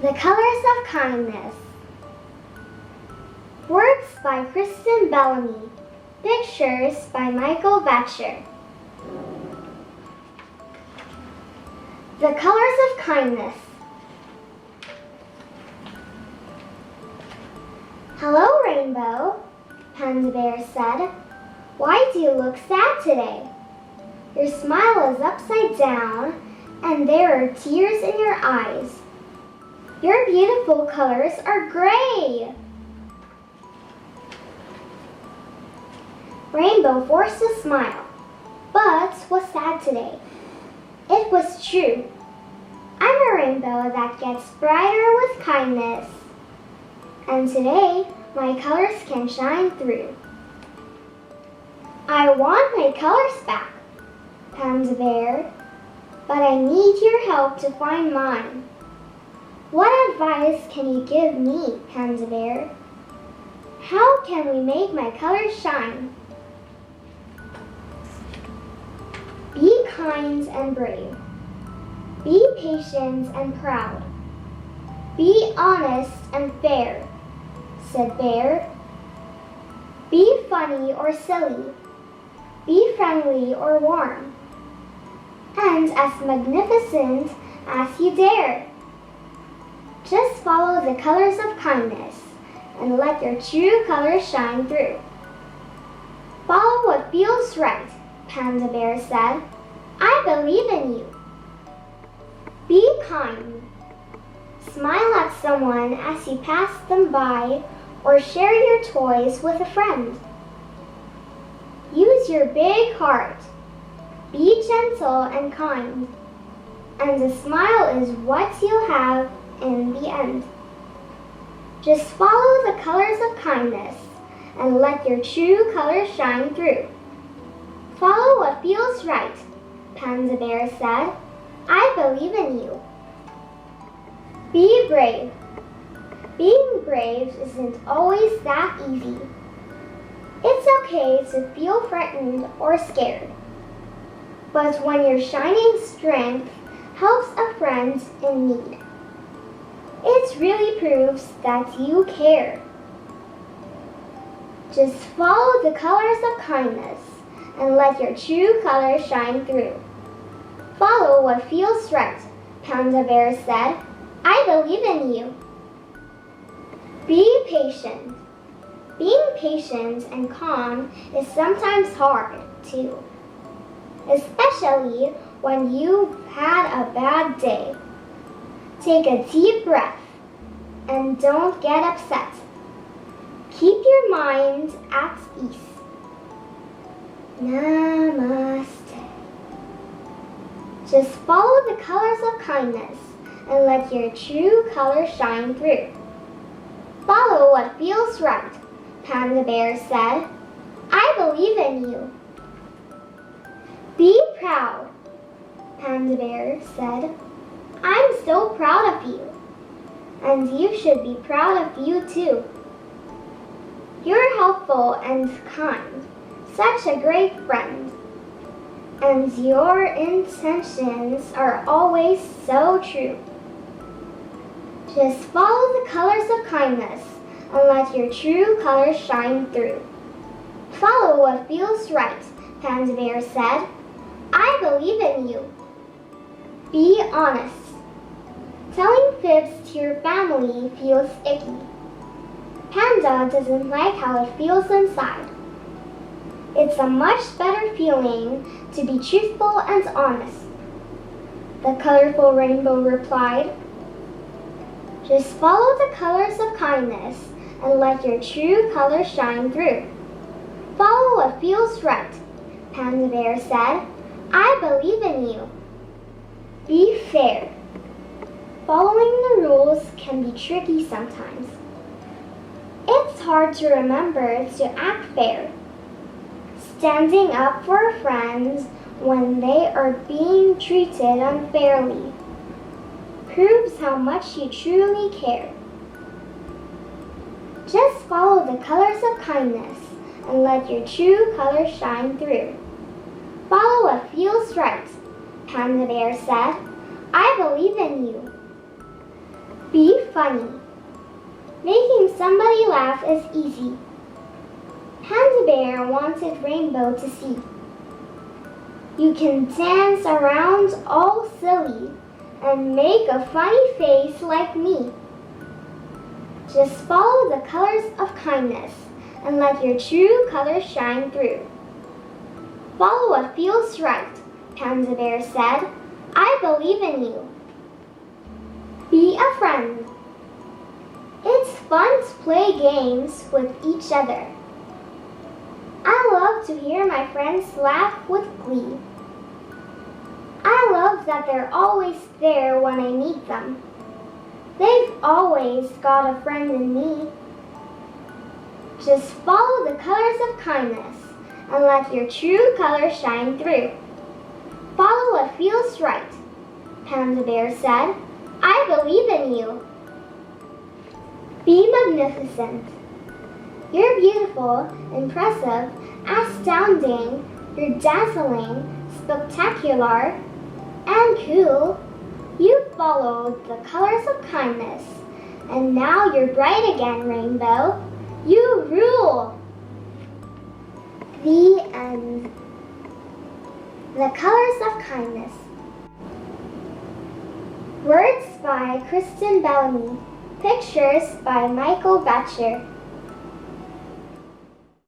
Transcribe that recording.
The Colors of Kindness. Words by Kristen Bellamy. Pictures by Vatcher. The Colors of Kindness. Hello, Rainbow, Panda Bear said. Why do you look sad today? Your smile is upside down, and there are tears in your eyes. Your beautiful colors are gray. Rainbow forced a smile, but was sad today. It was true. I'm a rainbow that gets brighter with kindness. And today, my colors can shine through. I want my colors back, Panda Bear, but I need your help to find mine. What advice can you give me, Panda Bear? How can we make my colors shine? Be kind and brave. Be patient and proud. Be honest and fair, said Bear. Be funny or silly. Be friendly or warm. And as magnificent as you dare. Just follow the colors of kindness and let your true colors shine through. Follow what feels right, Panda Bear said. I believe in you. Be kind. Smile at someone as you pass them by or share your toys with a friend. Use your big heart. Be gentle and kind. And a smile is what you have in the end. Just follow the colors of kindness and let your true colors shine through. Follow what feels right, Panda Bear said. I believe in you. Be brave. Being brave isn't always that easy. It's okay to feel frightened or scared. But when your shining strength helps a friend in need, it really proves that you care. Just follow the colors of kindness and let your true colors shine through. Follow what feels right, Panda Bear said. I believe in you. Be patient. Being patient and calm is sometimes hard, too. Especially when you've had a bad day. Take a deep breath and don't get upset. Keep your mind at ease. Namaste. Just follow the colors of kindness and let your true colors shine through. Follow what feels right, Panda Bear said. I believe in you. Be proud, Panda Bear said. I'm so proud of you, and you should be proud of you too. You're helpful and kind, such a great friend, and your intentions are always so true. Just follow the colors of kindness and let your true colors shine through. Follow what feels right, Panda Bear said. I believe in you. Be honest. Telling fibs to your family feels icky. Panda doesn't like how it feels inside. It's a much better feeling to be truthful and honest. The colorful rainbow replied. Just follow the colors of kindness and let your true colors shine through. Follow what feels right, Panda Bear said. I believe in you. Be fair. Following the rules can be tricky sometimes. It's hard to remember to act fair. Standing up for friends when they are being treated unfairly proves how much you truly care. Just follow the colors of kindness and let your true colors shine through. Follow what feels right, Panda Bear said. I believe in you. Be funny. Making somebody laugh is easy. Panda Bear wanted Rainbow to see. You can dance around all silly and make a funny face like me. Just follow the colors of kindness and let your true colors shine through. Follow what feels right, Panda Bear said. I believe in you. Be a friend. It's fun to play games with each other. I love to hear my friends laugh with glee. I love that they're always there when I need them. They've always got a friend in me. Just follow the colors of kindness and let your true colors shine through. Follow what feels right, Panda Bear said. I believe in you. Be magnificent. You're beautiful, impressive, astounding, you're dazzling, spectacular, and cool. You followed the colors of kindness, and now you're bright again, Rainbow. You rule! The end. The Colors of Kindness. Words by Kristen Bellamy. Pictures by Vatcher.